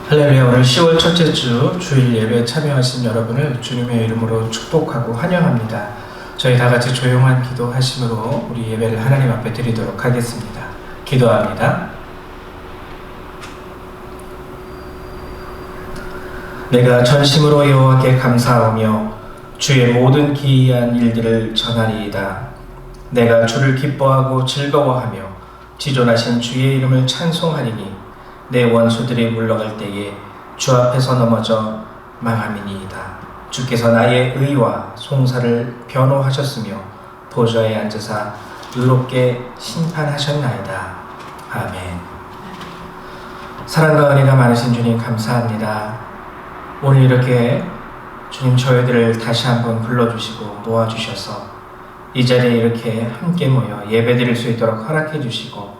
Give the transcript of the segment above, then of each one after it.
할렐루야. 오늘 10월 첫째 주 주일 예배에 참여하신 여러분을 주님의 이름으로 축복하고 환영합니다. 저희 다 같이 조용한 기도하심으로 우리 예배를 하나님 앞에 드리도록 하겠습니다. 기도합니다. 내가 전심으로 여호와께 감사하며 주의 모든 기이한 일들을 전하리이다. 내가 주를 기뻐하고 즐거워하며 지존하신 주의 이름을 찬송하리니 내 원수들이 물러갈 때에 주 앞에서 넘어져 망함이니이다. 주께서 나의 의와 송사를 변호하셨으며 보좌에 앉으사 의롭게 심판하셨나이다. 아멘. 사랑과 은혜가 많으신 주님 감사합니다. 오늘 이렇게 주님 저희들을 다시 한번 불러주시고 모아주셔서 이 자리에 이렇게 함께 모여 예배드릴 수 있도록 허락해 주시고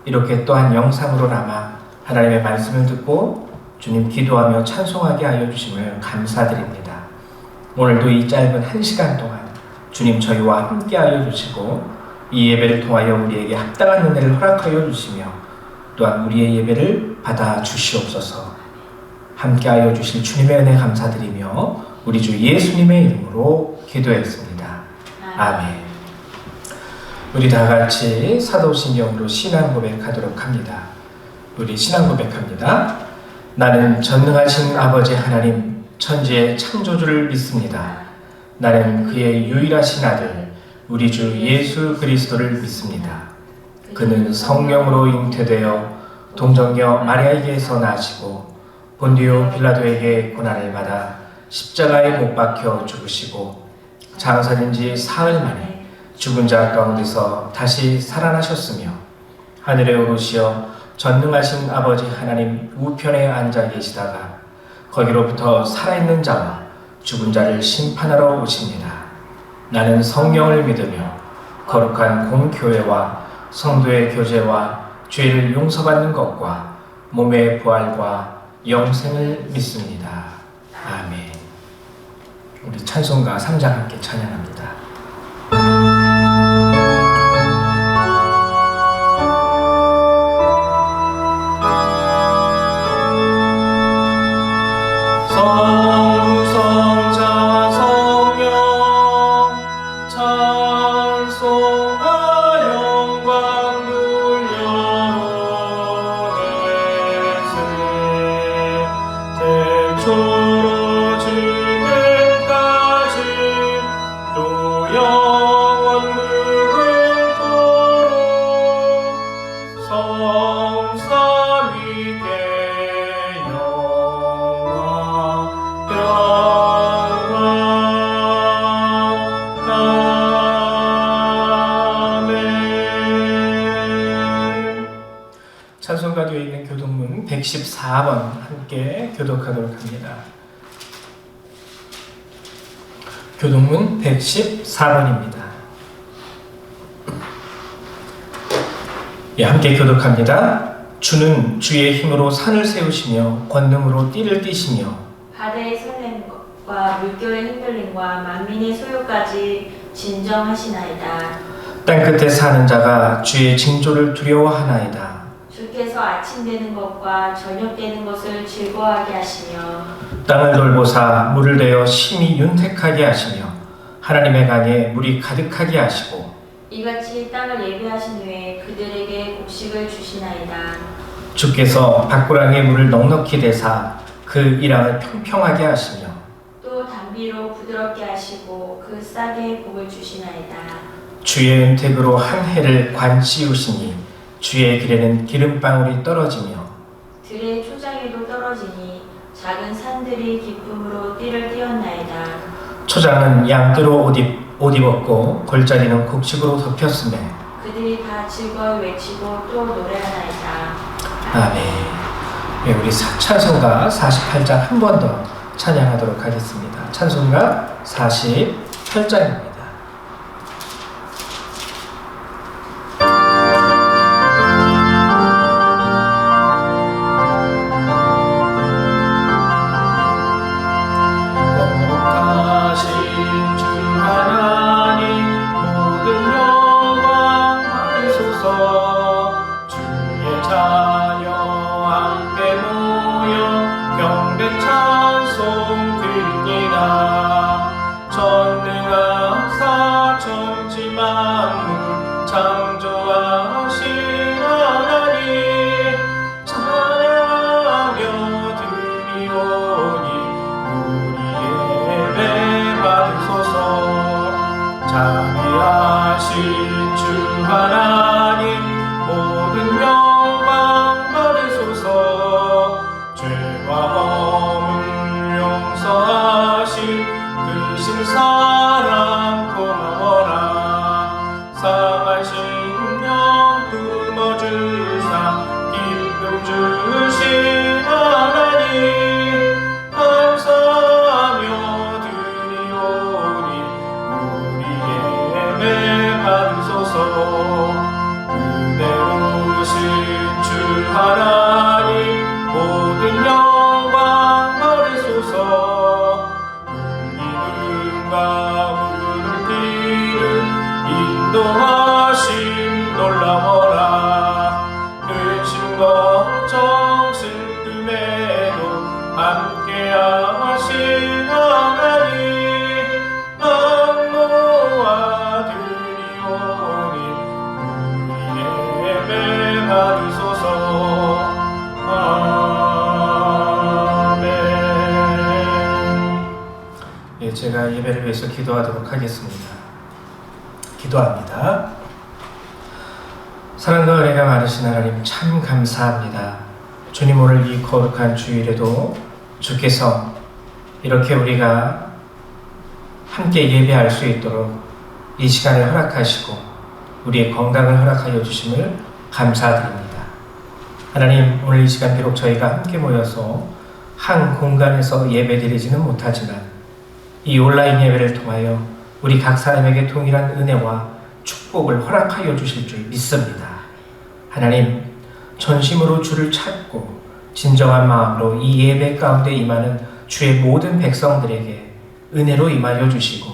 이렇게 또한 영상으로나마 하나님의 말씀을 듣고 주님 기도하며 찬송하게 하여 주심을 감사드립니다. 오늘도 이 짧은 1시간 동안 주님 저희와 함께 하여 주시고 이 예배를 통하여 우리에게 합당한 은혜를 허락하여 주시며 또한 우리의 예배를 받아 주시옵소서. 함께 하여 주실 주님의 은혜 감사드리며 우리 주 예수님의 이름으로 기도했습니다. 아멘. 우리 다 같이 사도신경으로 신앙 고백하도록 합니다. 우리 신앙 고백합니다. 나는 전능하신 아버지 하나님 천지의 창조주를 믿습니다. 나는 그의 유일하신 아들 우리 주 예수 그리스도를 믿습니다. 그는 성령으로 잉태되어 동정녀 마리아에게서 나시고 본디오 빌라도에게 고난을 받아 십자가에 못 박혀 죽으시고 장사된 지 사흘 만에 죽은 자 가운데서 다시 살아나셨으며 하늘에 오르시어 전능하신 아버지 하나님 우편에 앉아 계시다가 거기로부터 살아있는 자와 죽은 자를 심판하러 오십니다. 나는 성령을 믿으며 거룩한 공교회와 성도의 교제와 죄를 용서받는 것과 몸의 부활과 영생을 믿습니다. 아멘. 우리 찬송가 3장 함께 찬양합니다. 찬송가교에 있는 교독문 114번 함께 교독하도록 합니다. 교독문 114번입니다. 예, 함께 교독합니다. 주는 주의 힘으로 산을 세우시며 권능으로 띠를 띠시며 바다의 설렘과 물결의 흔들림과 만민의 소요까지 진정하시나이다. 땅끝에 사는 자가 주의 징조를 두려워하나이다. 주께서 아침 되는 것과 저녁 되는 것을 즐거워하게 하시며 땅을 돌보사 물을 내어 심히 윤택하게 하시며 하나님의 강에 물이 가득하게 하시고 이같이 땅을 예배하신 후에 그들에게 곡식을 주시나이다. 주께서 밭구랑에 물을 넉넉히 대사 그 일항을 평평하게 하시며 또 담비로 부드럽게 하시고 그 싹에 복을 주시나이다. 주의 은택으로 한 해를 관씌우시니 주의 길에는 기름방울이 떨어지며 들의 초장에도 떨어지니 작은 산들이 기쁨으로 띠를 띄었나이다. 초장은 양떼로 옷 입었고 골짜기는 곡식으로 덮였으며 그들이 다 즐거워 외치고 또 노래하나이다. 아멘. 네, 우리 찬송가 48장 한 번 더 찬양하도록 하겠습니다. 찬송가 48장입니다. 주의 자녀 함께 모여 창조하신 하나님 찬양하며 드리오니 우리 예배 받으소서. 자비하신 주 하나님 모든 영광 받으소서. 죄와 허물 용서하신 크신 사랑 고마워라. 상한 심령 품어주사 기쁨 주신 하나님 감사하며 드리오니 우리 예배 받으소서. 은혜로우신 주 하나님 모든 영광 받으소서. 울기는가 물을 피는 인도하심 놀라워라. 근심 걱정 슬픔에도 함께하신 하나님 안모아 드리오니 우리 예배 받으소서. 아멘. 예, 제가 예배를 위해서 기도하도록 하겠습니다. 기도합니다. 사랑과 은혜가 많으신 하나님 참 감사합니다. 주님, 오늘 이 거룩한 주일에도 주께서 이렇게 우리가 함께 예배할 수 있도록 이 시간을 허락하시고 우리의 건강을 허락하여 주심을 감사드립니다. 하나님, 오늘 이 시간 비록 저희가 함께 모여서 한 공간에서 예배드리지는 못하지만 이 온라인 예배를 통하여 우리 각 사람에게 동일한 은혜와 축복을 허락하여 주실 줄 믿습니다. 하나님, 전심으로 주를 찾고 진정한 마음으로 이 예배 가운데 임하는 주의 모든 백성들에게 은혜로 임하여 주시고,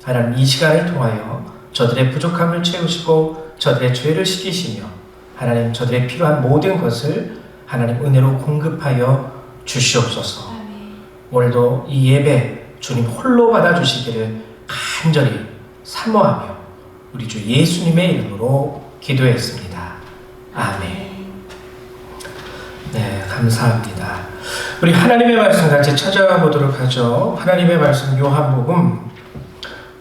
하나님 이 시간을 통하여 저들의 부족함을 채우시고 저들의 죄를 씻기시며 하나님 저들의 필요한 모든 것을 하나님 은혜로 공급하여 주시옵소서. 오늘도 이 예배 주님 홀로 받아주시기를 간절히 사모하며 우리 주 예수님의 이름으로 기도했습니다. 아멘. 네, 감사합니다. 우리 하나님의 말씀 같이 찾아가 보도록 하죠. 하나님의 말씀 요한복음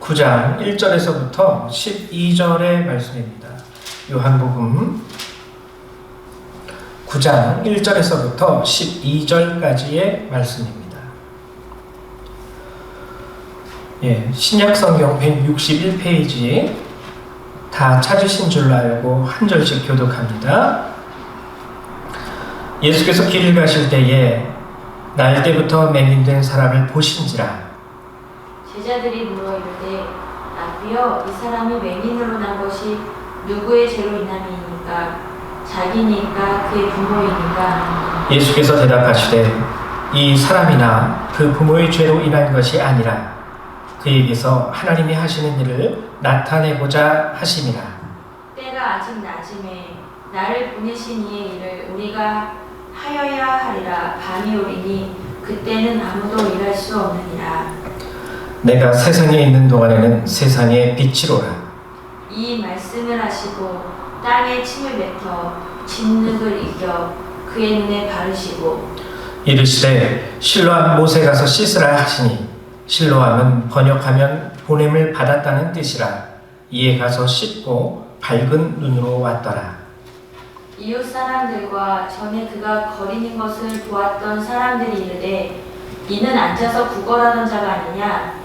9장 1절에서부터 12절의 말씀입니다. 요한복음 9장 1절에서부터 12절까지의 말씀입니다. 예, 신약성경 161페이지 다 찾으신 줄로 알고 한 절씩 교독합니다. 예수께서 길을 가실 때에 날 때부터 맹인된 사람을 보신지라. 제자들이 물어 이르되 라비여, 이 사람이 맹인으로 난 것이 누구의 죄로 인함이니까? 자기니까 그의 부모이니까? 예수께서 대답하시되 이 사람이나 그 부모의 죄로 인한 것이 아니라 그에게서 하나님이 하시는 일을 나타내고자 하심이라. 때가 아직 낮음에 나를 보내신 이의 일을 우리가 하여야 하리라. 밤이 오리니 그때는 아무도 일할 수 없느니라. 내가 세상에 있는 동안에는 세상의 빛이로라. 이 말씀을 하시고 땅에 침을 뱉어 진흙을 이겨 그의 눈에 바르시고 이르시되 실로암 못에 가서 씻으라 하시니, 실로암은 번역하면 보냄을 받았다는 뜻이라. 이에 가서 씻고 밝은 눈으로 왔더라. 이웃 사람들과 전에 그가 거리는 것을 보았던 사람들이 이르되 이는 앉아서 구걸하던 자가 아니냐?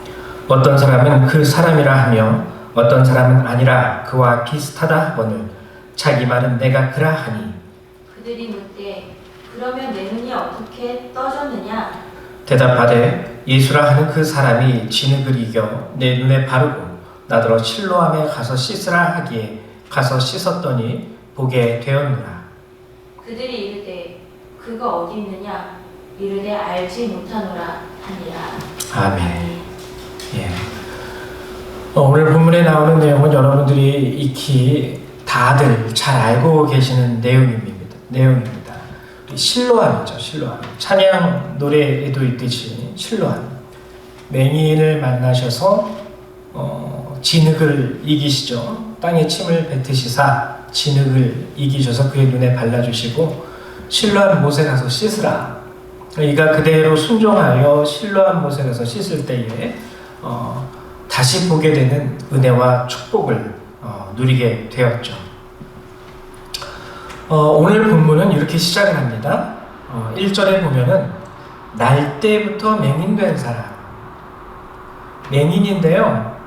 어떤 사람은 그 사람이라 하며 어떤 사람은 아니라 그와 비슷하다 하거늘 자기 말은 내가 그라 하니. 그들이 묻되 그러면 내 눈이 어떻게 떠졌느냐? 대답하되 예수라 하는 그 사람이 진흙을 이겨 내 눈에 바르고 나더러 실로암에 가서 씻으라 하기에 가서 씻었더니 보게 되었노라. 그들이 이르되 그가 어디 있느냐? 이르되 알지 못하노라 하니라. 아멘. 예. 오늘 본문에 나오는 내용은 여러분들이 익히 다들 잘 알고 계시는 내용입니다. 실로암이죠. 실로암. 찬양 노래에도 있듯이 실로암. 맹인을 만나셔서 진흙을 이기시죠. 땅에 침을 뱉으시사 진흙을 이기셔서 그의 눈에 발라주시고 실로암 못에 가서 씻으라. 이가 그대로 순종하여 실로암 못에 가서 씻을 때에 다시 보게 되는 은혜와 축복을 누리게 되었죠. 오늘 본문은 이렇게 시작을 합니다. 1절에 보면은 날 때부터 맹인된 사람, 맹인인데요,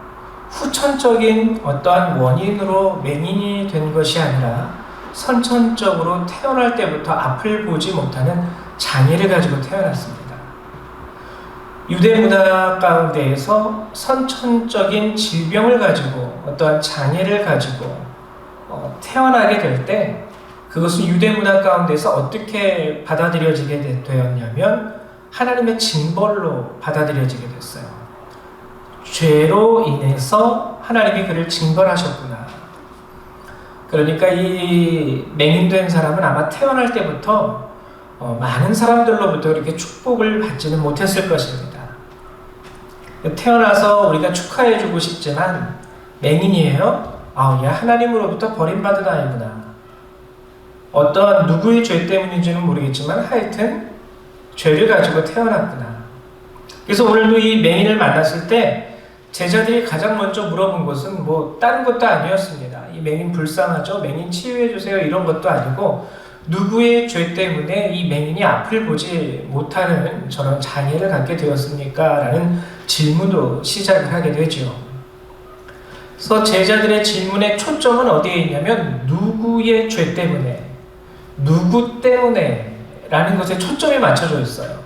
후천적인 어떠한 원인으로 맹인이 된 것이 아니라 선천적으로 태어날 때부터 앞을 보지 못하는 장애를 가지고 태어났습니다. 유대 문화 가운데에서 선천적인 질병을 가지고 어떠한 장애를 가지고 태어나게 될 때 그것은 유대 문화 가운데서 어떻게 받아들여지게 되었냐면 하나님의 징벌로 받아들여지게 됐어요. 죄로 인해서 하나님이 그를 징벌하셨구나. 그러니까 이 맹인된 사람은 아마 태어날 때부터 많은 사람들로부터 이렇게 축복을 받지는 못했을 것입니다. 태어나서 우리가 축하해주고 싶지만 맹인이에요? 얘 하나님으로부터 버림받은 아이구나. 어떤 누구의 죄 때문인지는 모르겠지만 하여튼 죄를 가지고 태어났구나. 그래서 오늘도 이 맹인을 만났을 때 제자들이 가장 먼저 물어본 것은 다른 것도 아니었습니다. 이 맹인 불쌍하죠? 맹인 치유해주세요. 이런 것도 아니고 누구의 죄 때문에 이 맹인이 앞을 보지 못하는 저런 장애를 갖게 되었습니까? 라는 질문으로 시작을 하게 되죠. 그래서 제자들의 질문의 초점은 어디에 있냐면 누구의 죄 때문에, 누구 때문에 라는 것에 초점이 맞춰져 있어요.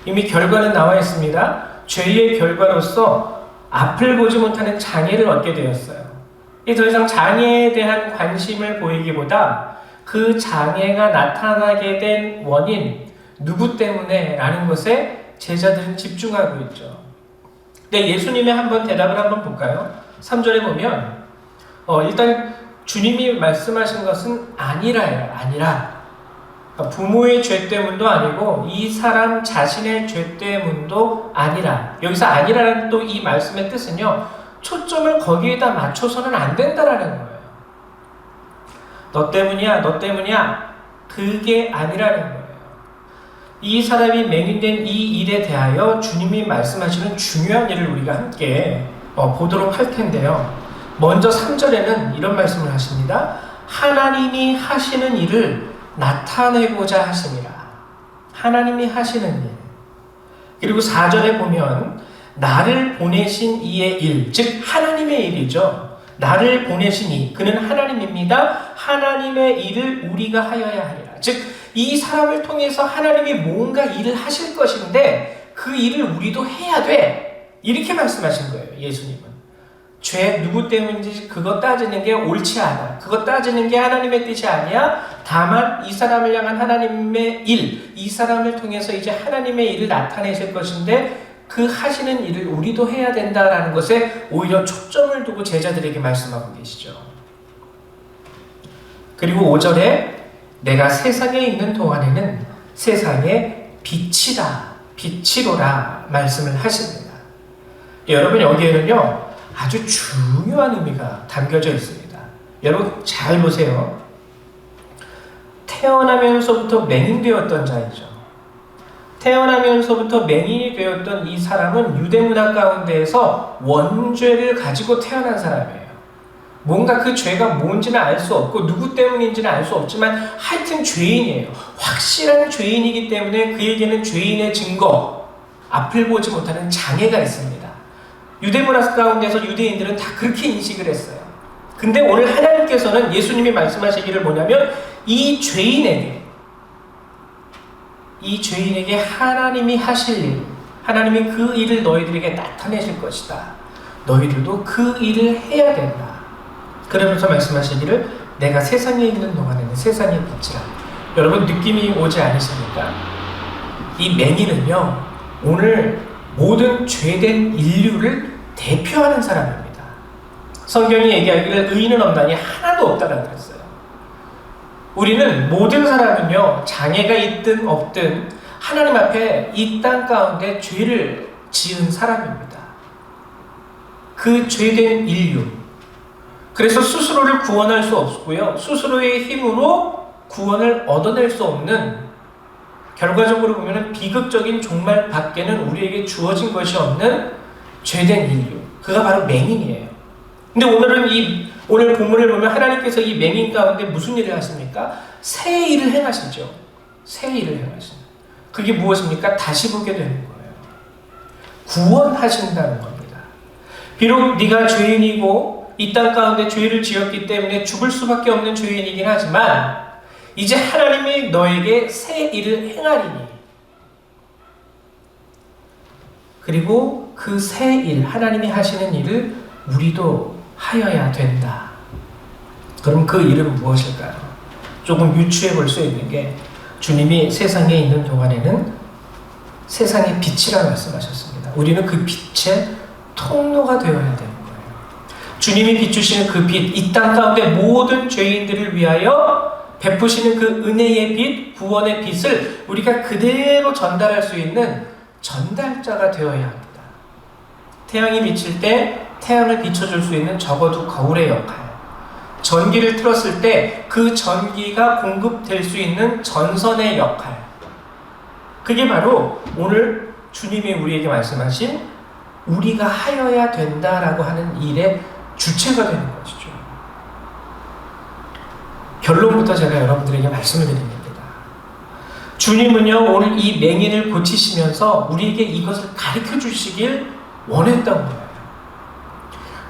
이미 결과는 나와 있습니다. 죄의 결과로서 앞을 보지 못하는 장애를 얻게 되었어요. 더 이상 장애에 대한 관심을 보이기보다 그 장애가 나타나게 된 원인, 누구 때문에 라는 것에 제자들은 집중하고 있죠. 근데 예수님의 대답을 한번 볼까요? 3절에 보면 일단 주님이 말씀하신 것은 아니라예요. 아니라. 그러니까 부모의 죄 때문도 아니고 이 사람 자신의 죄 때문도 아니라. 여기서 아니라는 또 이 말씀의 뜻은요, 초점을 거기에다 맞춰서는 안 된다라는 거예요. 너 때문이야, 너 때문이야. 그게 아니라는 거예요. 이 사람이 맹인된 이 일에 대하여 주님이 말씀하시는 중요한 일을 우리가 함께 보도록 할 텐데요. 먼저 3절에는 이런 말씀을 하십니다. 하나님이 하시는 일을 나타내고자 하심이라. 하나님이 하시는 일. 그리고 4절에 보면 나를 보내신 이의 일, 즉 하나님의 일이죠. 나를 보내신 이, 그는 하나님입니다. 하나님의 일을 우리가 하여야 하리라. 즉 이 사람을 통해서 하나님이 뭔가 일을 하실 것인데 그 일을 우리도 해야 돼. 이렇게 말씀하신 거예요. 예수님은. 죄 누구 때문인지 그거 따지는 게 옳지 않아. 그거 따지는 게 하나님의 뜻이 아니야. 다만 이 사람을 향한 하나님의 일, 이 사람을 통해서 이제 하나님의 일을 나타내실 것인데 그 하시는 일을 우리도 해야 된다라는 것에 오히려 초점을 두고 제자들에게 말씀하고 계시죠. 그리고 5절에 내가 세상에 있는 동안에는 세상의 빛이다, 빛이로라 말씀을 하십니다. 여러분 여기에는요 아주 중요한 의미가 담겨져 있습니다. 여러분 잘 보세요. 태어나면서부터 맹인되었던 자이죠. 태어나면서부터 맹인이 되었던 이 사람은 유대문화 가운데에서 원죄를 가지고 태어난 사람이에요. 뭔가 그 죄가 뭔지는 알 수 없고 누구 때문인지는 알 수 없지만 하여튼 죄인이에요. 확실한 죄인이기 때문에 그에게는 죄인의 증거, 앞을 보지 못하는 장애가 있습니다. 유대문화 가운데서 유대인들은 다 그렇게 인식을 했어요. 근데 오늘 하나님께서는 예수님이 말씀하시기를 뭐냐면 이 죄인에게 하나님이 하실 일, 하나님이 그 일을 너희들에게 나타내실 것이다. 너희들도 그 일을 해야 된다. 그러면서 말씀하시기를 내가 세상에 있는 동안에는 세상의 빛이라. 여러분 느낌이 오지 않으십니까? 이 맹인은요 오늘 모든 죄된 인류를 대표하는 사람입니다. 성경이 얘기하기를 의인은 없나니 하나도 없다라고 그랬어요. 우리는 모든 사람은요 장애가 있든 없든 하나님 앞에 이 땅 가운데 죄를 지은 사람입니다. 그 죄된 인류, 그래서 스스로를 구원할 수 없고요. 스스로의 힘으로 구원을 얻어낼 수 없는, 결과적으로 보면 비극적인 종말 밖에는 우리에게 주어진 것이 없는 죄된 인류. 그가 바로 맹인이에요. 근데 오늘 본문을 보면 하나님께서 이 맹인 가운데 무슨 일을 하십니까? 새 일을 행하시죠. 새 일을 행하십니다. 그게 무엇입니까? 다시 보게 되는 거예요. 구원하신다는 겁니다. 비록 네가 죄인이고 이 땅 가운데 죄를 지었기 때문에 죽을 수밖에 없는 죄인이긴 하지만 이제 하나님이 너에게 새 일을 행하리니, 그리고 그 새 일, 하나님이 하시는 일을 우리도 하여야 된다. 그럼 그 일은 무엇일까요? 조금 유추해 볼 수 있는 게, 주님이 세상에 있는 동안에는 세상의 빛이라 말씀하셨습니다. 우리는 그 빛의 통로가 되어야 되는 거예요. 주님이 비추시는 그 빛, 이 땅 가운데 모든 죄인들을 위하여 베푸시는 그 은혜의 빛, 구원의 빛을 우리가 그대로 전달할 수 있는 전달자가 되어야 합니다. 태양이 비칠 때 태양을 비춰줄 수 있는 적어도 거울의 역할, 전기를 틀었을 때 그 전기가 공급될 수 있는 전선의 역할, 그게 바로 오늘 주님이 우리에게 말씀하신 우리가 하여야 된다라고 하는 일의 주체가 되는 것이죠. 결론부터 제가 여러분들에게 말씀을 드립니다. 주님은요, 오늘 이 맹인을 고치시면서 우리에게 이것을 가르쳐 주시길 원했던 거예요.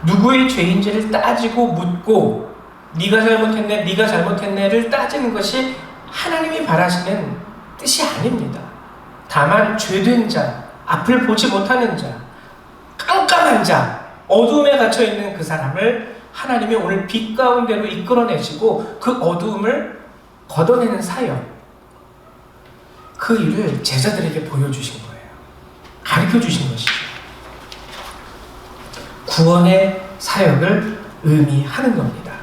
누구의 죄인지를 따지고 묻고 네가 잘못했네, 네가 잘못했네를 따지는 것이 하나님이 바라시는 뜻이 아닙니다. 다만 죄된 자, 앞을 보지 못하는 자, 깜깜한 자, 어두움에 갇혀있는 그 사람을 하나님이 오늘 빛 가운데로 이끌어내시고 그 어두움을 걷어내는 사역, 그 일을 제자들에게 보여주신 거예요. 가르쳐주신 것이죠. 구원의 사역을 의미하는 겁니다.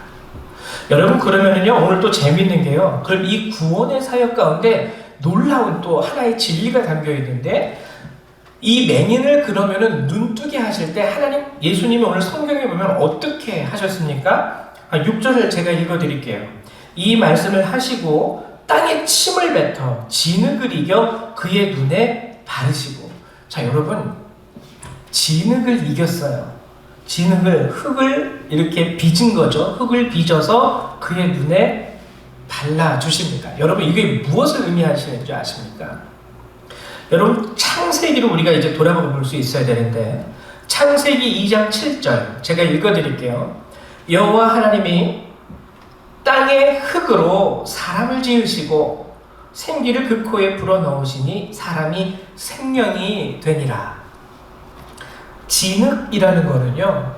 여러분, 그러면은요, 오늘 또 재밌는 게요, 그럼 이 구원의 사역 가운데 놀라운 또 하나의 진리가 담겨 있는데, 이 맹인을 그러면은 눈뜨게 하실 때 하나님, 예수님이 오늘 성경에 보면 어떻게 하셨습니까? 6절을 제가 읽어드릴게요. 이 말씀을 하시고 땅에 침을 뱉어 진흙을 이겨 그의 눈에 바르시고. 자, 여러분, 진흙을 이겼어요. 진흙을, 흙을 이렇게 빚은 거죠. 흙을 빚어서 그의 눈에 발라주십니다. 여러분, 이게 무엇을 의미하시는지 아십니까? 여러분, 창세기로 우리가 이제 돌아보고 볼 수 있어야 되는데, 창세기 2장 7절 제가 읽어드릴게요. 여호와 하나님이 땅의 흙으로 사람을 지으시고 생기를 그 코에 불어넣으시니 사람이 생명이 되니라. 진흙이라는 거는요,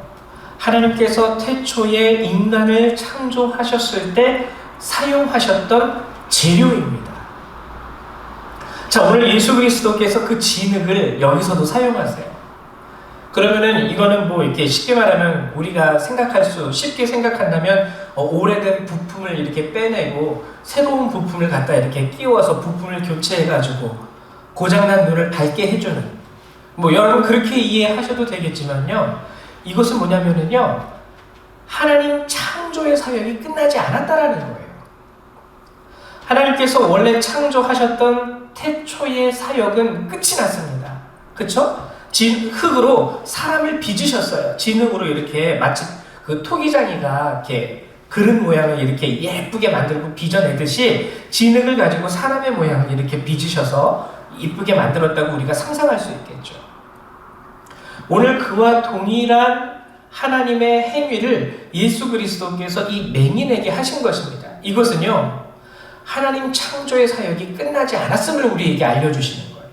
하나님께서 태초에 인간을 창조하셨을 때 사용하셨던 재료입니다. 자, 오늘 예수 그리스도께서 그 진흙을 여기서도 사용하세요. 그러면은 이거는 뭐 이렇게 쉽게 말하면 우리가 쉽게 생각한다면 오래된 부품을 이렇게 빼내고 새로운 부품을 갖다 이렇게 끼워서 부품을 교체해가지고 고장난 눈을 밝게 해주는, 뭐 여러분 그렇게 이해하셔도 되겠지만요, 이것은 뭐냐면은요, 하나님 창조의 사역이 끝나지 않았다라는 거예요. 하나님께서 원래 창조하셨던 태초의 사역은 끝이 났습니다. 그쵸? 흙으로 사람을 빚으셨어요. 진흙으로 이렇게 마치 그 토기장이가 이렇게 그릇 모양을 이렇게 예쁘게 만들고 빚어내듯이 진흙을 가지고 사람의 모양을 이렇게 빚으셔서 이쁘게 만들었다고 우리가 상상할 수 있겠죠. 오늘 그와 동일한 하나님의 행위를 예수 그리스도께서 이 맹인에게 하신 것입니다. 이것은요, 하나님 창조의 사역이 끝나지 않았음을 우리에게 알려주시는 거예요.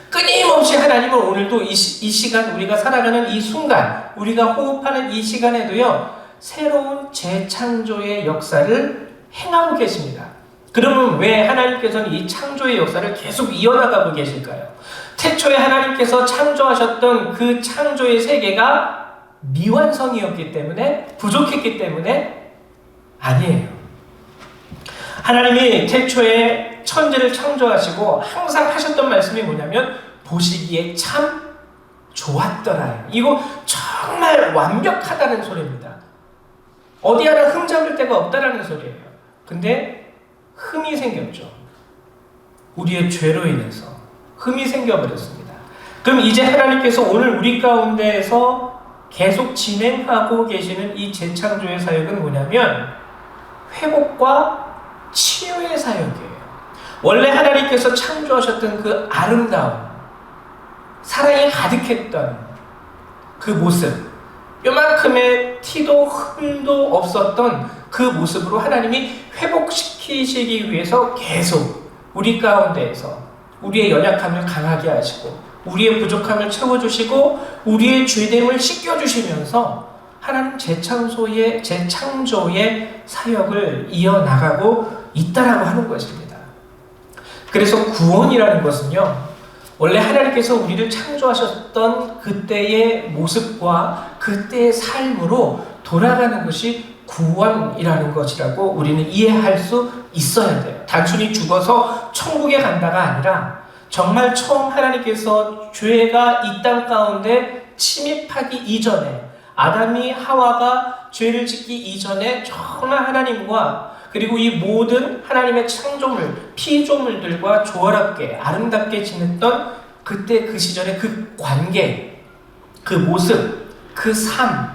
끊임없이 하나님은 오늘도 이 시간, 우리가 살아가는 이 순간, 우리가 호흡하는 이 시간에도요, 새로운 재창조의 역사를 행하고 계십니다. 그러면 왜 하나님께서는 이 창조의 역사를 계속 이어나가고 계실까요? 태초에 하나님께서 창조하셨던 그 창조의 세계가 미완성이었기 때문에, 부족했기 때문에 아니에요. 하나님이 태초에 천지를 창조하시고 항상 하셨던 말씀이 뭐냐면 보시기에 참 좋았더라. 이거 정말 완벽하다는 소리입니다. 어디 하나 흠 잡을 데가 없다라는 소리예요. 근데 흠이 생겼죠. 우리의 죄로 인해서 흠이 생겨버렸습니다. 그럼 이제 하나님께서 오늘 우리 가운데에서 계속 진행하고 계시는 이 재창조의 사역은 뭐냐면 회복과 치유의 사역이에요. 원래 하나님께서 창조하셨던 그 아름다움, 사랑이 가득했던 그 모습, 요만큼의 티도 흠도 없었던 그 모습으로 하나님이 회복시키시기 위해서 계속 우리 가운데에서 우리의 연약함을 강하게 하시고 우리의 부족함을 채워주시고 우리의 죄됨을 씻겨주시면서 하나님 재창조의 사역을 이어나가고 있다라고 하는 것입니다. 그래서 구원이라는 것은요, 원래 하나님께서 우리를 창조하셨던 그때의 모습과 그때의 삶으로 돌아가는 것이 구원이라는 것이라고 우리는 이해할 수 있어야 돼요. 단순히 죽어서 천국에 간다가 아니라 정말 처음 하나님께서 죄가 이 땅 가운데 침입하기 이전에, 아담이 하와가 죄를 짓기 이전에 정말 하나님과 그리고 이 모든 하나님의 창조물, 피조물들과 조화롭게 아름답게 지냈던 그때 그 시절의 그 관계, 그 모습, 그 삶,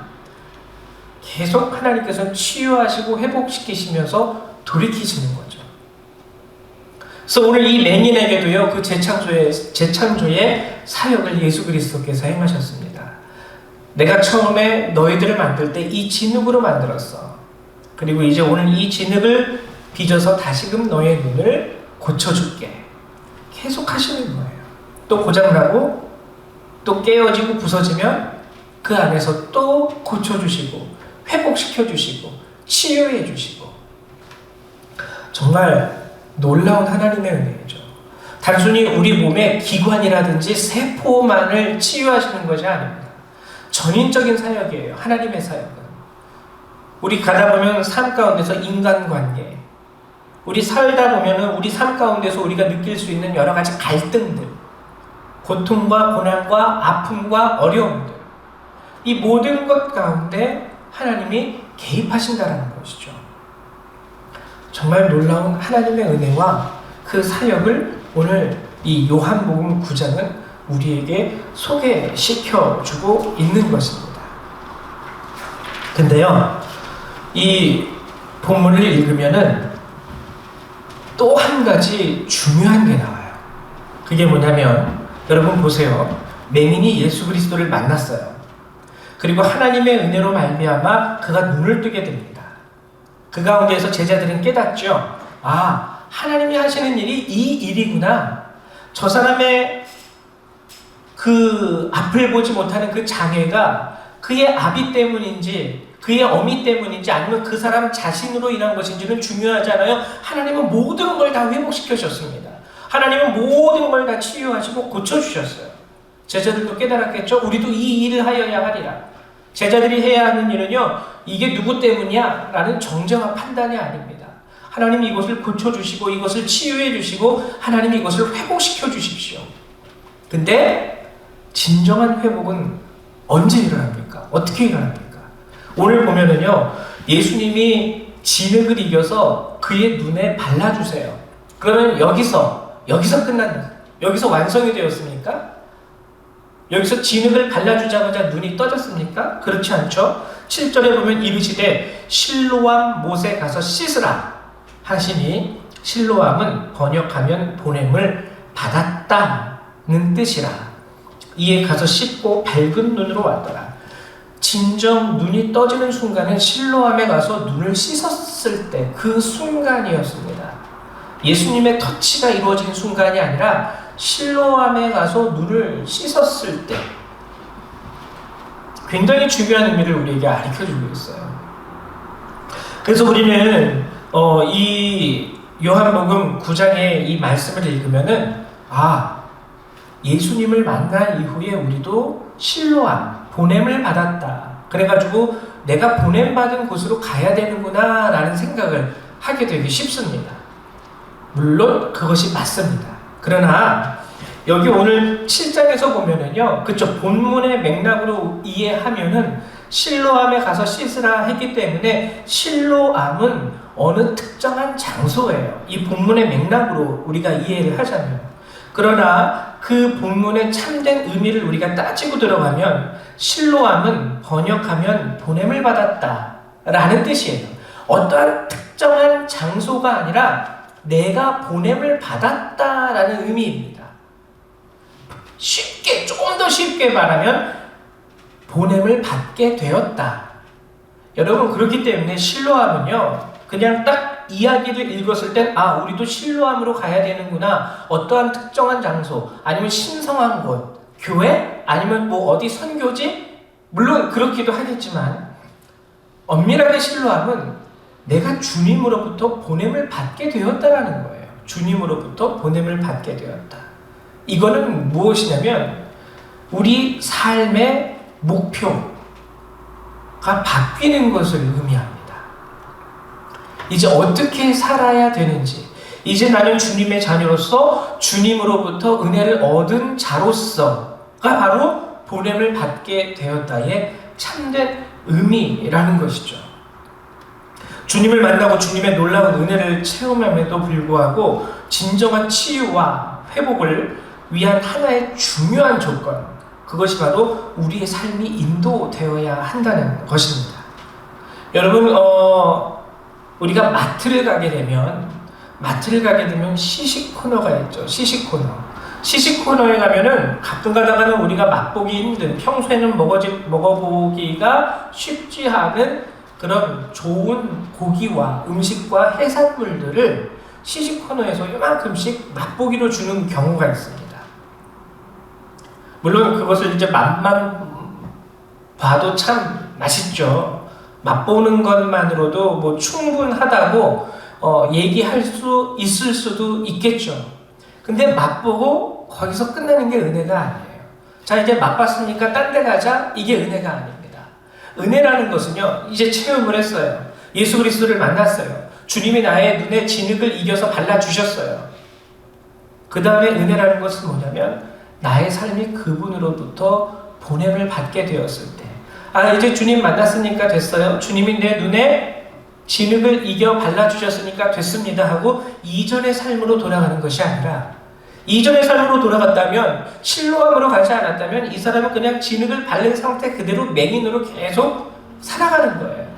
계속 하나님께서는 치유하시고 회복시키시면서 돌이키시는 거죠. 그래서 오늘 이 맹인에게도요, 그 재창조의 사역을 예수 그리스도께서 행하셨습니다. 내가 처음에 너희들을 만들 때 이 진흙으로 만들었어. 그리고 이제 오늘 이 진흙을 빚어서 다시금 너의 눈을 고쳐줄게. 계속 하시는 거예요. 또 고장나고 또 깨어지고 부서지면 그 안에서 또 고쳐주시고 회복시켜주시고 치유해주시고, 정말 놀라운 하나님의 은혜죠. 단순히 우리 몸의 기관이라든지 세포만을 치유하시는 것이 아닙니다. 전인적인 사역이에요. 하나님의 사역은. 우리 가다 보면 삶 가운데서 인간관계, 우리 살다 보면은 우리 삶 가운데서 우리가 느낄 수 있는 여러 가지 갈등들, 고통과 고난과 아픔과 어려움들, 이 모든 것 가운데 하나님이 개입하신다는 것이죠. 정말 놀라운 하나님의 은혜와 그 사역을 오늘 이 요한복음 9장은 우리에게 소개시켜주고 있는 것입니다. 근데요, 이 본문을 읽으면은 또 한 가지 중요한 게 나와요. 그게 뭐냐면, 여러분 보세요. 맹인이 예수 그리스도를 만났어요. 그리고 하나님의 은혜로 말미암아 그가 눈을 뜨게 됩니다. 그 가운데에서 제자들은 깨닫죠. 아, 하나님이 하시는 일이 이 일이구나. 저 사람의 그 앞을 보지 못하는 그 장애가 그의 아비 때문인지 그의 어미 때문인지 아니면 그 사람 자신으로 인한 것인지는 중요하지 않아요. 하나님은 모든 걸 다 회복시켜주셨습니다. 하나님은 모든 걸 다 치유하시고 고쳐주셨어요. 제자들도 깨달았겠죠. 우리도 이 일을 하여야 하리라. 제자들이 해야 하는 일은요, 이게 누구 때문이야? 라는 정정한 판단이 아닙니다. 하나님이 이것을 고쳐주시고 이것을 치유해주시고 하나님이 이것을 회복시켜 주십시오. 근데 진정한 회복은 언제 일어납니까? 어떻게 일어납니까? 오늘 보면은요, 예수님이 진흙을 이겨서 그의 눈에 발라주세요. 그러면 여기서 끝났나? 여기서 완성이 되었습니까? 여기서 진흙을 발라주자마자 눈이 떠졌습니까? 그렇지 않죠? 7절에 보면 이르시되 실로암 못에 가서 씻으라 하시니, 실로암은 번역하면 보냄을 받았다는 뜻이라. 이에 가서 씻고 밝은 눈으로 왔더라. 진정 눈이 떠지는 순간은 실로암에 가서 눈을 씻었을 때 그 순간이었습니다. 예수님의 터치가 이루어진 순간이 아니라 실로암에 가서 눈을 씻었을 때. 굉장히 중요한 의미를 우리에게 가르쳐주고 있어요. 그래서 우리는 이 요한복음 9장의 이 말씀을 읽으면은, 아, 예수님을 만난 이후에 우리도 실로암, 보냄을 받았다. 그래가지고 내가 보냄받은 곳으로 가야 되는구나 라는 생각을 하게 되기 쉽습니다. 물론 그것이 맞습니다. 그러나 여기 오늘 7장에서 보면은요, 그쵸, 본문의 맥락으로 이해하면은 실로암에 가서 씻으라 했기 때문에 실로암은 어느 특정한 장소예요. 이 본문의 맥락으로 우리가 이해를 하자면. 그러나 그 본문의 참된 의미를 우리가 따지고 들어가면 실로암은 번역하면 보냄을 받았다 라는 뜻이에요. 어떠한 특정한 장소가 아니라 내가 보냄을 받았다라는 의미입니다. 쉽게, 조금 더 쉽게 말하면 보냄을 받게 되었다. 여러분, 그렇기 때문에 실로암은요, 그냥 딱 이야기를 읽었을 땐 우리도 실로암으로 가야 되는구나. 어떠한 특정한 장소, 아니면 신성한 곳, 교회, 아니면 뭐 어디 선교지? 물론 그렇기도 하겠지만 엄밀하게 실로암은 내가 주님으로부터 보냄을 받게 되었다라는 거예요. 주님으로부터 보냄을 받게 되었다. 이거는 무엇이냐면 우리 삶의 목표가 바뀌는 것을 의미합니다. 이제 어떻게 살아야 되는지, 이제 나는 주님의 자녀로서 주님으로부터 은혜를 얻은 자로서가 바로 보냄을 받게 되었다의 참된 의미라는 것이죠. 주님을 만나고 주님의 놀라운 은혜를 체험함에도 불구하고 진정한 치유와 회복을 위한 하나의 중요한 조건, 그것이 바로 우리의 삶이 인도되어야 한다는 것입니다. 여러분, 우리가 마트를 가게 되면 시식 코너가 있죠. 시식 코너에 가면은 가끔 가다가는 우리가 맛보기 힘든, 평소에는 먹어보기가 쉽지 않은 그런 좋은 고기와 음식과 해산물들을 시식 코너에서 이만큼씩 맛보기로 주는 경우가 있습니다. 물론 그것을 이제 맛만 봐도 참 맛있죠. 맛보는 것만으로도 뭐 충분하다고 얘기할 수 있을 수도 있겠죠. 근데 맛보고 거기서 끝나는 게 은혜가 아니에요. 자, 이제 맛봤으니까 딴 데 가자. 이게 은혜가 아닙니다. 은혜라는 것은요, 이제 체험을 했어요. 예수 그리스도를 만났어요. 주님이 나의 눈에 진흙을 이겨서 발라주셨어요. 그 다음에 은혜라는 것은 뭐냐면 나의 삶이 그분으로부터 보냄을 받게 되었을 때, 이제 주님 만났으니까 됐어요. 주님이 내 눈에 진흙을 이겨 발라주셨으니까 됐습니다 하고 이전의 삶으로 돌아가는 것이 아니라, 이전의 삶으로 돌아갔다면, 실로암으로 가지 않았다면 이 사람은 그냥 진흙을 바른 상태 그대로 맹인으로 계속 살아가는 거예요.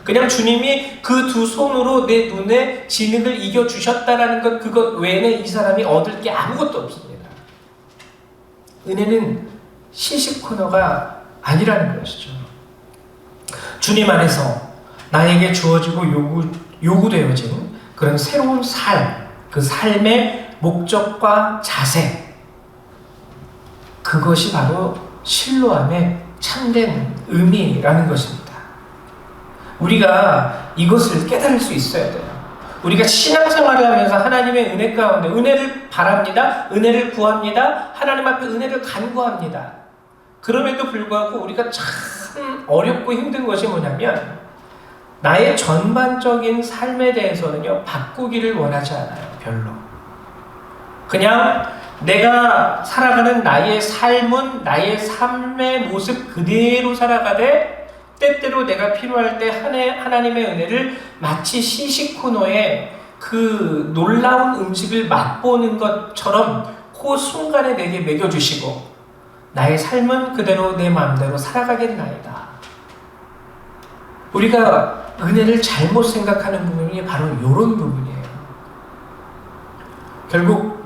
그냥 주님이 그 두 손으로 내 눈에 진흙을 이겨주셨다라는 것, 그것 외에는 이 사람이 얻을 게 아무것도 없습니다. 은혜는 시식 코너가 아니라는 것이죠. 주님 안에서 나에게 주어지고 요구되어진 그런 새로운 삶, 그 삶의 목적과 자세, 그것이 바로 실로암의 참된 의미라는 것입니다. 우리가 이것을 깨달을 수 있어야 돼요. 우리가 신앙생활을 하면서 하나님의 은혜 가운데 은혜를 바랍니다. 은혜를 구합니다. 하나님 앞에 은혜를 간구합니다. 그럼에도 불구하고 우리가 참 어렵고 힘든 것이 뭐냐면 나의 전반적인 삶에 대해서는요, 바꾸기를 원하지 않아요. 별로. 그냥 내가 살아가는 나의 삶은 나의 삶의 모습 그대로 살아가되, 때때로 내가 필요할 때 하나님의 은혜를 마치 시식 코너에 그 놀라운 음식을 맛보는 것처럼 그 순간에 내게 먹여주시고 나의 삶은 그대로 내 마음대로 살아가겠나이다. 우리가 은혜를 잘못 생각하는 부분이 바로 이런 부분이에요. 결국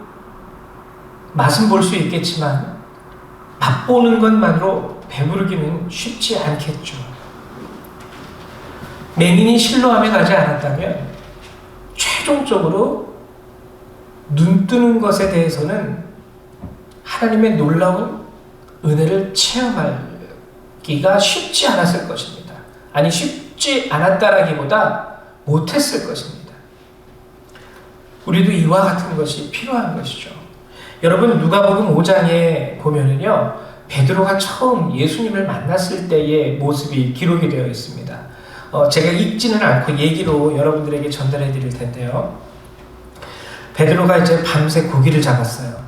맛은 볼 수 있겠지만 맛보는 것만으로 배부르기는 쉽지 않겠죠. 맹인이 실로암에 가지 않았다면 최종적으로 눈 뜨는 것에 대해서는 하나님의 놀라운 은혜를 체험하기가 쉽지 않았을 것입니다. 아니, 쉽지 않았다라기보다 못했을 것입니다. 우리도 이와 같은 것이 필요한 것이죠. 여러분, 누가복음 5장에 보면은요, 베드로가 처음 예수님을 만났을 때의 모습이 기록이 되어 있습니다. 제가 읽지는 않고 얘기로 여러분들에게 전달해 드릴 텐데요. 베드로가 이제 밤새 고기를 잡았어요.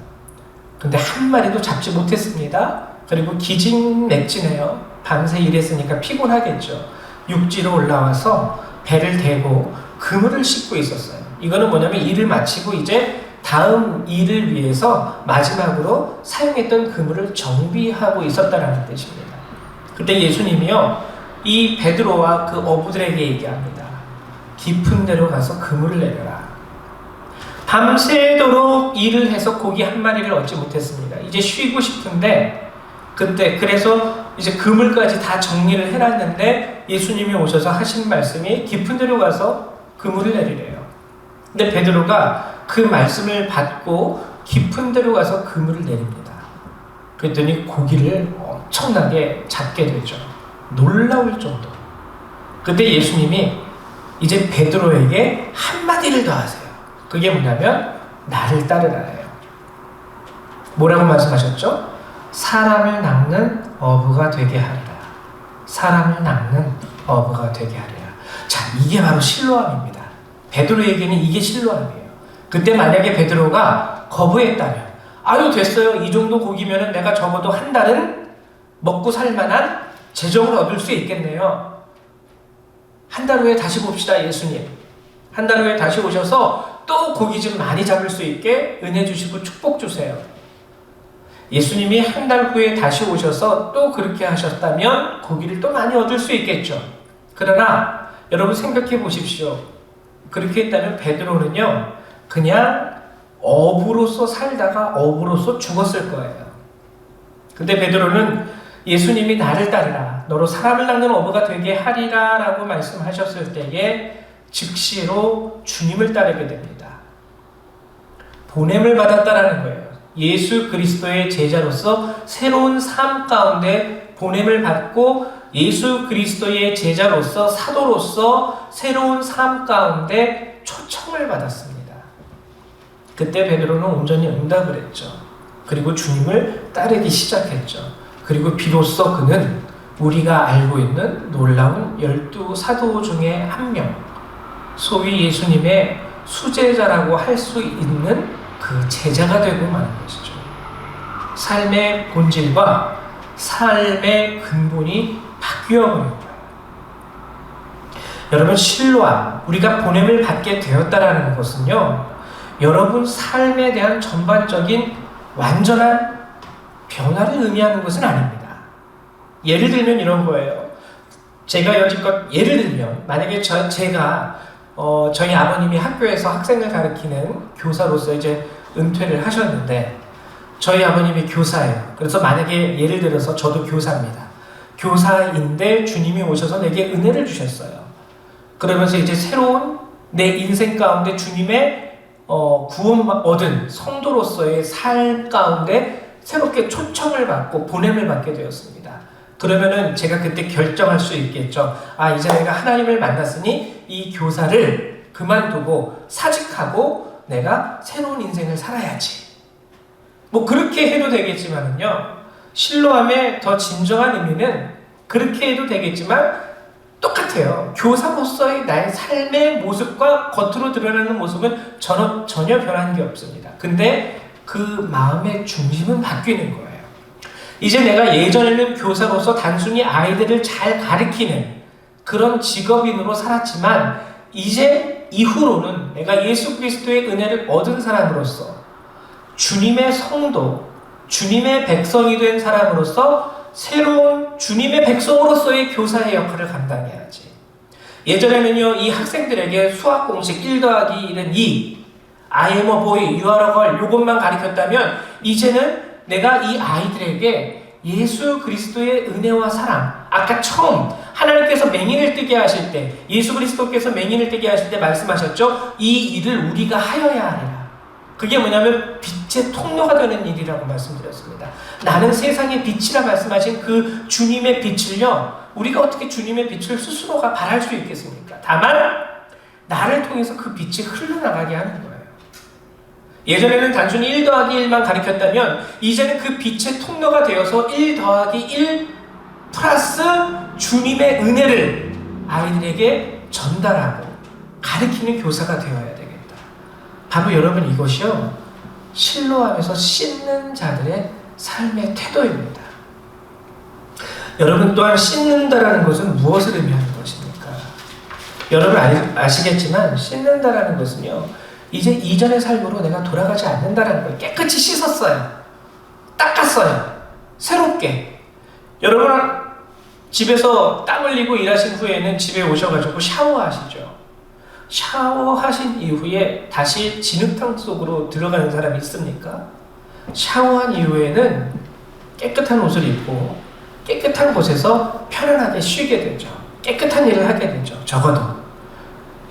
근데 한 마리도 잡지 못했습니다. 그리고 기진맥진해요. 밤새 일했으니까 피곤하겠죠. 육지로 올라와서 배를 대고 그물을 싣고 있었어요. 이거는 뭐냐면 일을 마치고 이제 다음 일을 위해서 마지막으로 사용했던 그물을 정비하고 있었다는 뜻입니다. 그때 예수님이요, 이 베드로와 그 어부들에게 얘기합니다. 깊은 데로 가서 그물을 내려라. 밤새도록 일을 해서 고기 한 마리를 얻지 못했습니다. 이제 쉬고 싶은데 그때 그래서 이제 그물까지 다 정리를 해놨는데 예수님이 오셔서 하신 말씀이 깊은 데로 가서 그물을 내리래요. 근데 베드로가 그 말씀을 받고 깊은 데로 가서 그물을 내립니다. 그랬더니 고기를 엄청나게 잡게 되죠. 놀라울 정도. 그때 예수님이 이제 베드로에게 한마디를 더 하세요. 그게 뭐냐면 나를 따르라예요. 뭐라고 말씀하셨죠? 사람을 낚는 어부가 되게 하리라. 사람을 낚는 어부가 되게 하리라. 자, 이게 바로 실로암입니다. 베드로에게는 이게 실로암이에요. 그때 만약에 베드로가 거부했다면, 아유 됐어요, 이 정도 고기면은 내가 적어도 한 달은 먹고 살 만한 재정을 얻을 수 있겠네요. 한 달 후에 다시 봅시다. 예수님 한 달 후에 다시 오셔서 또 고기 좀 많이 잡을 수 있게 은혜 주시고 축복 주세요. 예수님이 한 달 후에 다시 오셔서 또 그렇게 하셨다면 고기를 또 많이 얻을 수 있겠죠. 그러나 여러분 생각해 보십시오. 그렇게 했다면 베드로는요, 그냥 어부로서 살다가 어부로서 죽었을 거예요. 근데 베드로는 예수님이 나를 따르라, 너로 사람을 낚는 어부가 되게 하리라 라고 말씀하셨을 때에 즉시로 주님을 따르게 됩니다. 보냄을 받았다라는 거예요. 예수 그리스도의 제자로서 새로운 삶 가운데 보냄을 받고 예수 그리스도의 제자로서 사도로서 새로운 삶 가운데 초청을 받았습니다. 그때 베드로는 온전히 응답을 했죠. 그리고 주님을 따르기 시작했죠. 그리고 비로소 그는 우리가 알고 있는 놀라운 12사도 중에 한 명, 소위 예수님의 수제자라고 할 수 있는 그 제자가 되고 마는 것이죠. 삶의 본질과 삶의 근본이 바뀌어버린 거예요. 여러분, 실로암, 우리가 보냄을 받게 되었다라는 것은요, 여러분 삶에 대한 전반적인 완전한 변화를 의미하는 것은 아닙니다. 예를 들면 이런 거예요. 제가 여지껏 예를 들면 만약에 제가 저희 아버님이 학교에서 학생을 가르치는 교사로서 이제 은퇴를 하셨는데 저희 아버님이 교사예요. 그래서 만약에 예를 들어서 저도 교사입니다. 교사인데 주님이 오셔서 내게 은혜를 주셨어요. 그러면서 이제 새로운 내 인생 가운데 주님의 구원 얻은 성도로서의 삶 가운데 새롭게 초청을 받고 보냄을 받게 되었습니다. 그러면은 제가 그때 결정할 수 있겠죠. 아, 이제 내가 하나님을 만났으니 이 교사를 그만두고 사직하고 내가 새로운 인생을 살아야지. 뭐 그렇게 해도 되겠지만은요, 실로암의 더 진정한 의미는 그렇게 해도 되겠지만 똑같아요. 교사로서의 나의 삶의 모습과 겉으로 드러나는 모습은 전혀 변한 게 없습니다. 근데 그 마음의 중심은 바뀌는 거예요. 이제 내가 예전에는 교사로서 단순히 아이들을 잘 가르치는 그런 직업인으로 살았지만 이제 이후로는 내가 예수 그리스도의 은혜를 얻은 사람으로서 주님의 성도, 주님의 백성이 된 사람으로서 새로운 주님의 백성으로서의 교사의 역할을 감당해야지. 예전에는요, 이 학생들에게 수학 공식 1 더하기 1은 2, I am a boy, you are a girl, 이것만 가르쳤다면 이제는 내가 이 아이들에게 예수 그리스도의 은혜와 사랑, 아까 처음 하나님께서 맹인을 뜨게 하실 때, 예수 그리스도께서 맹인을 뜨게 하실 때 말씀하셨죠. 이 일을 우리가 하여야 하리라. 그게 뭐냐면 빛의 통로가 되는 일이라고 말씀드렸습니다. 나는 세상의 빛이라 말씀하신 그 주님의 빛을요, 우리가 어떻게 주님의 빛을 스스로가 발할 수 있겠습니까? 다만 나를 통해서 그 빛이 흘러나가게 하는 거예요. 예전에는 단순히 1 더하기 1만 가르쳤다면 이제는 그 빛의 통로가 되어서 1 더하기 1 플러스 주님의 은혜를 아이들에게 전달하고 가르치는 교사가 되어야 되겠다. 바로 여러분, 이것이요, 실로암에서 씻는 자들의 삶의 태도입니다. 여러분 또한 씻는다라는 것은 무엇을 의미하는 것입니까? 여러분 아시겠지만 씻는다라는 것은요, 이제 이전의 삶으로 내가 돌아가지 않는다라는 거예요. 깨끗이 씻었어요. 닦았어요. 새롭게. 여러분 집에서 땀 흘리고 일하신 후에는 집에 오셔가지고 샤워하시죠. 샤워하신 이후에 다시 진흙탕 속으로 들어가는 사람이 있습니까? 샤워한 이후에는 깨끗한 옷을 입고 깨끗한 곳에서 편안하게 쉬게 되죠. 깨끗한 일을 하게 되죠. 적어도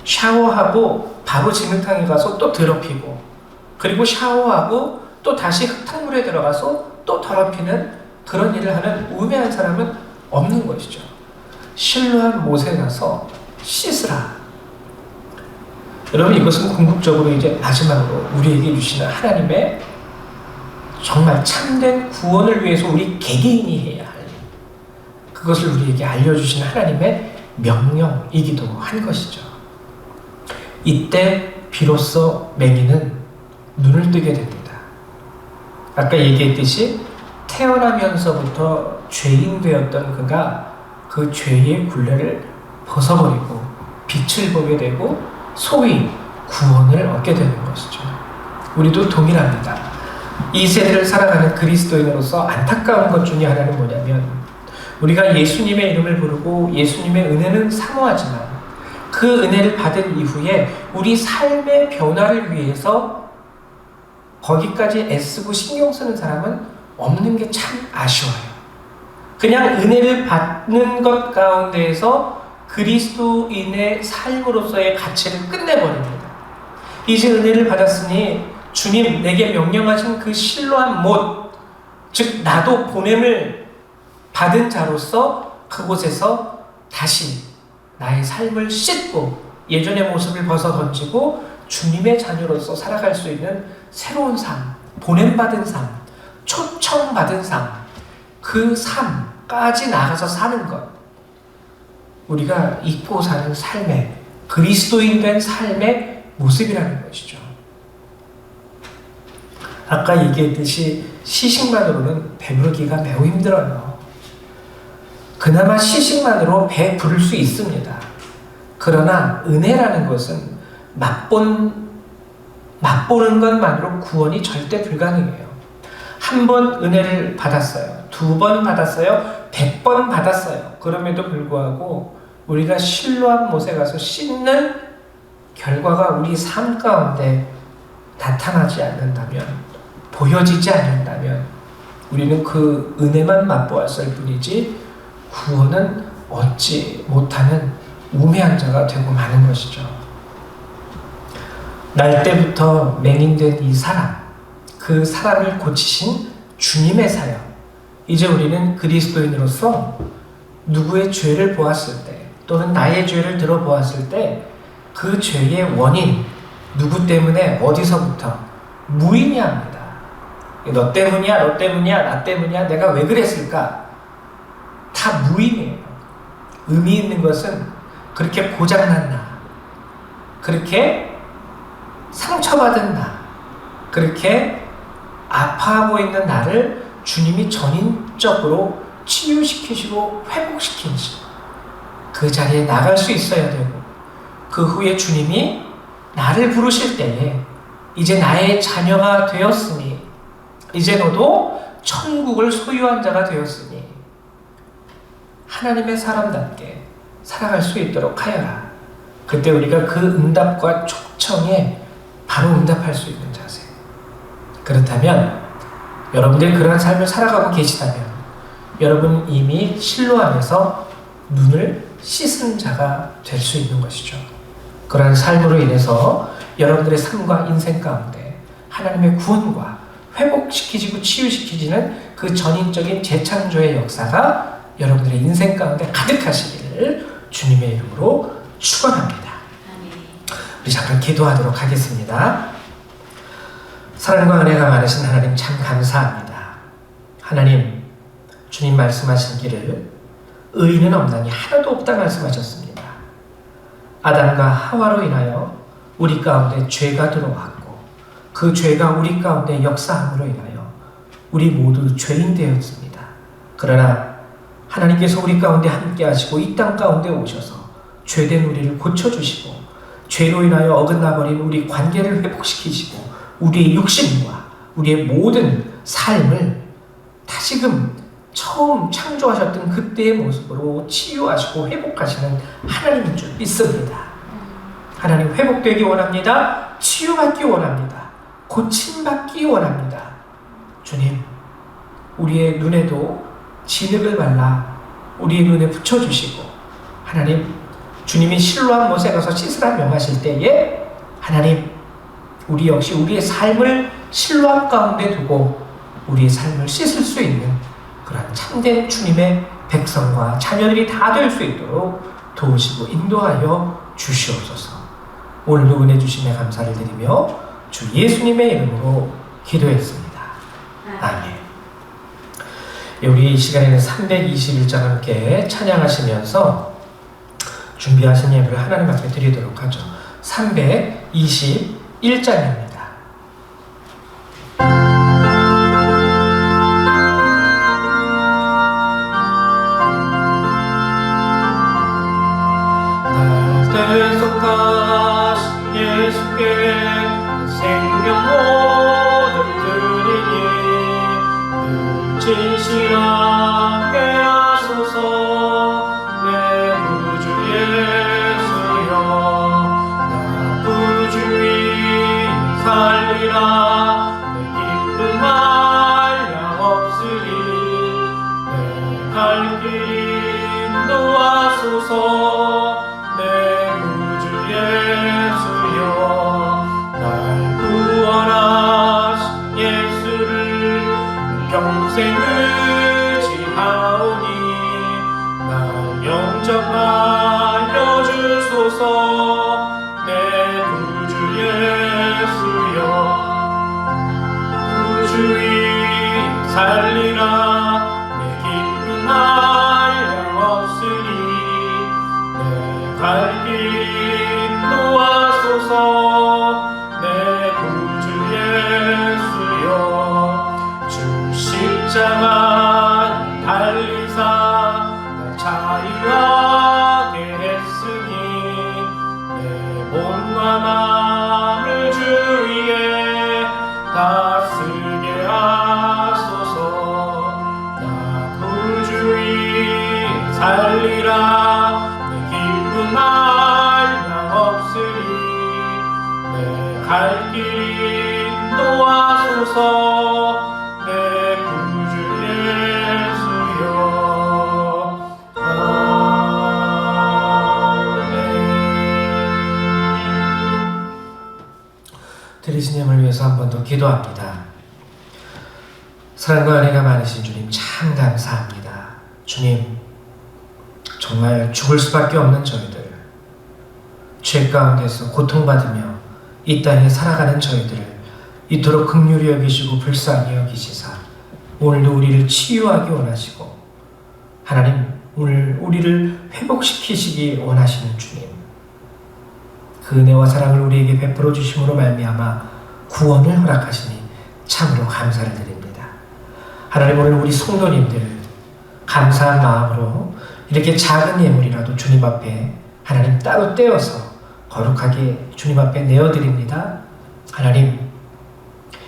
샤워하고 바로 진흙탕에 가서 또 더럽히고, 그리고 샤워하고 또 다시 흙탕물에 들어가서 또 더럽히는 그런 일을 하는 우매한 사람은 없는 것이죠. 실로한 못에 가서 씻으라. 여러분, 이것은 궁극적으로 이제 마지막으로 우리에게 주시는 하나님의 정말 참된 구원을 위해서 우리 개개인이 해야 할, 그것을 우리에게 알려주시는 하나님의 명령이기도 한 것이죠. 이때 비로소 맹인은 눈을 뜨게 됩니다. 아까 얘기했듯이 태어나면서부터 죄인 되었던 그가 그 죄의 굴레를 벗어버리고 빛을 보게 되고 소위 구원을 얻게 되는 것이죠. 우리도 동일합니다. 이 세대를 살아가는 그리스도인으로서 안타까운 것 중에 하나는 뭐냐면, 우리가 예수님의 이름을 부르고 예수님의 은혜는 사모하지만 그 은혜를 받은 이후에 우리 삶의 변화를 위해서 거기까지 애쓰고 신경 쓰는 사람은 없는 게 참 아쉬워요. 그냥 은혜를 받는 것 가운데에서 그리스도인의 삶으로서의 가치를 끝내버립니다. 이제 은혜를 받았으니 주님 내게 명령하신 그 실로한 못, 즉 나도 보냄을 받은 자로서 그곳에서 다시 나의 삶을 씻고 예전의 모습을 벗어던지고 주님의 자녀로서 살아갈 수 있는 새로운 삶, 보냄받은 삶, 초청받은 삶, 그 삶까지 나가서 사는 것, 우리가 잊고 사는 삶의, 그리스도인 된 삶의 모습이라는 것이죠. 아까 얘기했듯이 시식만으로는 배부르기가 매우 힘들어요. 그나마 시식만으로 배 부를 수 있습니다. 그러나 은혜라는 것은 맛보는 것만으로 구원이 절대 불가능해요. 한 번 은혜를 받았어요. 2번 받았어요. 100번 받았어요. 그럼에도 불구하고 우리가 실로한 못에 가서 씻는 결과가 우리 삶 가운데 나타나지 않는다면, 보여지지 않는다면 우리는 그 은혜만 맛보았을 뿐이지 구원은 얻지 못하는 우매한 자가 되고 마는 것이죠. 날 때부터 맹인된 이 사람, 그 사람을 고치신 주님의 사역, 이제 우리는 그리스도인으로서 누구의 죄를 보았을 때 또는 나의 죄를 들어보았을 때 그 죄의 원인, 누구 때문에 어디서부터 무의미합니다. 너 때문이야, 너 때문이야, 나 때문이야, 내가 왜 그랬을까? 다 무의미해요. 의미 있는 것은 그렇게 고장난 나, 그렇게 상처받은 나, 그렇게 아파하고 있는 나를 주님이 전인적으로 치유시키시고 회복시키시, 그 자리에 나갈 수 있어야 되고, 그 후에 주님이 나를 부르실 때에 이제 나의 자녀가 되었으니, 이제 너도 천국을 소유한 자가 되었으니 하나님의 사람답게 살아갈 수 있도록 하여라. 그때 우리가 그 응답과 초청에 바로 응답할 수 있는 자세. 그렇다면 여러분들이 그러한 삶을 살아가고 계시다면 여러분 이미 실로 안에서 눈을 씻은 자가 될 수 있는 것이죠. 그러한 삶으로 인해서 여러분들의 삶과 인생 가운데 하나님의 구원과 회복시키시고 치유시키시는 그 전인적인 재창조의 역사가 여러분들의 인생 가운데 가득하시기를 주님의 이름으로 축원합니다. 우리 잠깐 기도하도록 하겠습니다. 사랑과 은혜가 많으신 하나님 참 감사합니다. 하나님, 주님 말씀하신 의인은 없나니 하나도 없다 말씀하셨습니다. 아담과 하와로 인하여 우리 가운데 죄가 들어왔고 그 죄가 우리 가운데 역사함으로 인하여 우리 모두 죄인 되었습니다. 그러나 하나님께서 우리 가운데 함께 하시고 이 땅 가운데 오셔서 죄된 우리를 고쳐주시고 죄로 인하여 어긋나버린 우리 관계를 회복시키시고 우리의 육신과 우리의 모든 삶을 다시금 처음 창조하셨던 그때의 모습으로 치유하시고 회복하시는 하나님인 줄 믿습니다. 하나님 회복되기 원합니다. 치유받기 원합니다. 고침받기 원합니다. 주님, 우리의 눈에도 진흙을 발라 우리의 눈에 붙여주시고 하나님, 주님이 실로암 못에 가서 씻으라 명하실 때에 하나님, 우리 역시 우리의 삶을 실로암 가운데 두고 우리의 삶을 씻을 수 있는 그러한 참된 주님의 백성과 자녀들이 다 될 수 있도록 도우시고 인도하여 주시옵소서. 오늘도 은혜 주심에 감사를 드리며 주 예수님의 이름으로 기도했습니다. 아멘. 우리 이 시간에는 321장 함께 찬양하시면서 준비하신 예배를 하나님 앞에 드리도록 하죠. 321장입니다. 날 속하신 예수께 생명 모두 드리니 늘 진실하게 하소서. 내 구주 예수여, 나 부주의 살리라. 내 기쁨 한량 없으리. 내 갈 길 인도하소서. 내 구주 예수여, 날 구원하신 예수를 평생 의지하오니 날 영접하여 주소서. 내 구주 예수여, 구주의 살리라. 내 기쁨 한량 없으니 갈 길 인도하소서. 내 구주 예수여, 주 십자가 달리사 날 자유하게 했으니 내 몸과 마음을 주 위에 다스게 하소서. 나 구주의 살리라. 한량 없으리. 내 갈 길 인도하소서. 내 구주 예수여. 아멘. 들으신 예물 위해서 한 번 더 기도합니다. 사랑과 은혜가 많으신 주님, 참 감사합니다. 주님, 정말 죽을 수밖에 없는 저희들, 죄 가운데서 고통받으며 이 땅에 살아가는 저희들을 이토록 긍휼히 여기시고 불쌍히 여기시사 오늘도 우리를 치유하기 원하시고 하나님, 오늘 우리를 회복시키시기 원하시는 주님, 그 은혜와 사랑을 우리에게 베풀어 주심으로 말미암아 구원을 허락하시니 참으로 감사를 드립니다. 하나님, 오늘 우리 성도님들 감사한 마음으로 이렇게 작은 예물이라도 주님 앞에 하나님 따로 떼어서 거룩하게 주님 앞에 내어드립니다. 하나님,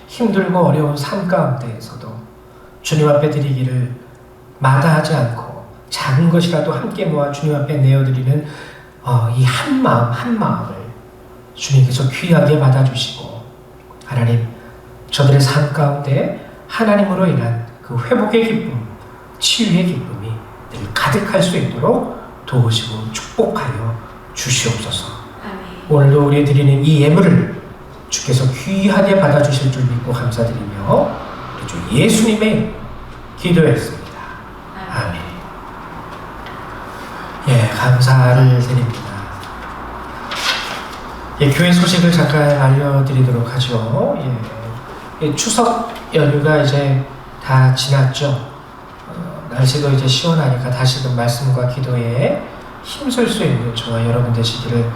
힘들고 어려운 삶 가운데에서도 주님 앞에 드리기를 마다하지 않고 작은 것이라도 함께 모아 주님 앞에 내어드리는 이 한 마음 한 마음을 주님께서 귀하게 받아주시고 하나님, 저들의 삶 가운데 하나님으로 인한 그 회복의 기쁨, 치유의 기쁨이 늘 가득할 수 있도록 도우시고 축복하여 주시옵소서. 아멘. 오늘도 우리 드리는 이 예물을 주께서 귀하게 받아주실 줄 믿고 감사드리며 우리 주 예수님의 기도했습니다. 아멘. 예, 감사를 드립니다. 예, 교회 소식을 잠깐 알려드리도록 하죠. 예, 추석 연휴가 이제 다 지났죠. 날씨도 이제 시원하니까 다시금 말씀과 기도에 힘쓸 수 있는 저와 여러분 되시기를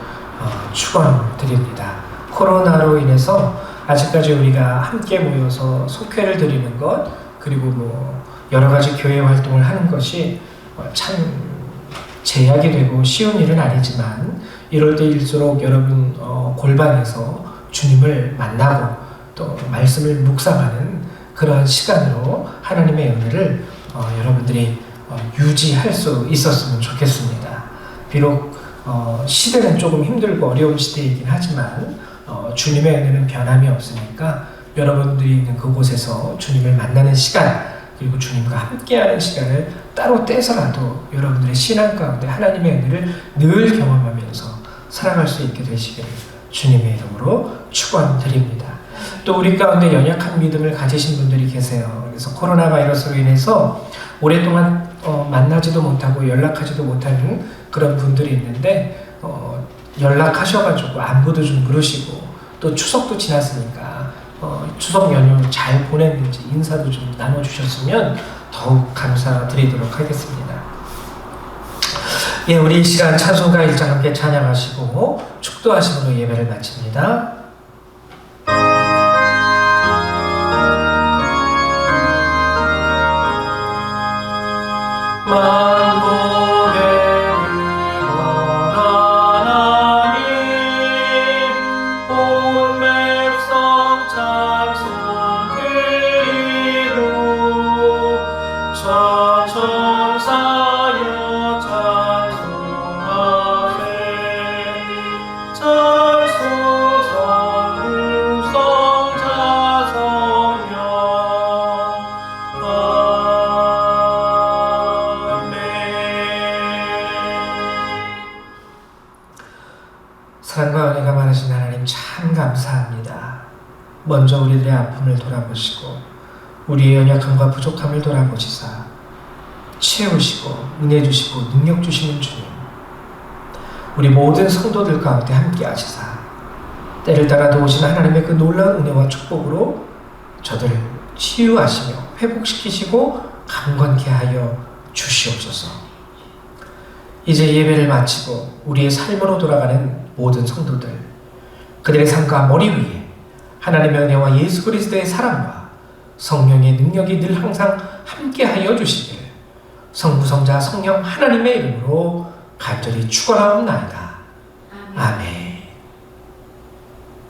축원드립니다. 코로나로 인해서 아직까지 우리가 함께 모여서 속회를 드리는 것, 그리고 뭐 여러 가지 교회 활동을 하는 것이 참 제약이 되고 쉬운 일은 아니지만 이럴 때일수록 여러분 골방에서 주님을 만나고 또 말씀을 묵상하는 그러한 시간으로 하나님의 은혜를 여러분들이 유지할 수 있었으면 좋겠습니다. 비록 시대는 조금 힘들고 어려운 시대이긴 하지만 주님의 은혜는 변함이 없으니까 여러분들이 있는 그곳에서 주님을 만나는 시간, 그리고 주님과 함께하는 시간을 따로 떼서라도 여러분들의 신앙 가운데 하나님의 은혜를 늘 경험하면서 살아갈 수 있게 되시기를 주님의 이름으로 축원드립니다. 또 우리 가운데 연약한 믿음을 가지신 분들이 계세요. 그래서 코로나 바이러스로 인해서 오랫동안 만나지도 못하고 연락하지도 못하는 그런 분들이 있는데 연락하셔가지고 안부도 좀 물으시고 또 추석도 지났으니까 추석 연휴 잘 보냈는지 인사도 좀 나눠주셨으면 더욱 감사드리도록 하겠습니다. 예, 우리 이 시간 찬송가 1장 함께 찬양하시고 축도하심으로 예배를 마칩니다. 만복의 근원 하나님 온 백성 찬송 드리고 천천사여 찬송하세 찬송성 우성자 성령 사랑과 은혜가 많으신 하나님 참 감사합니다. 먼저 우리들의 아픔을 돌아보시고 우리의 연약함과 부족함을 돌아보시사 채우시고 은혜 주시고 능력 주시는 주님, 우리 모든 성도들 가운데 함께 하시사 때를 따라 도우신 하나님의 그 놀라운 은혜와 축복으로 저들을 치유하시며 회복시키시고 강건케 하여 주시옵소서. 이제 예배를 마치고 우리의 삶으로 돌아가는 모든 성도들, 그들의 삶과 머리 위에 하나님의 은혜와 예수 그리스도의 사랑과 성령의 능력이 늘 항상 함께하여 주시길 성부성자 성령 하나님의 이름으로 간절히 축원하옵나이다. 아멘.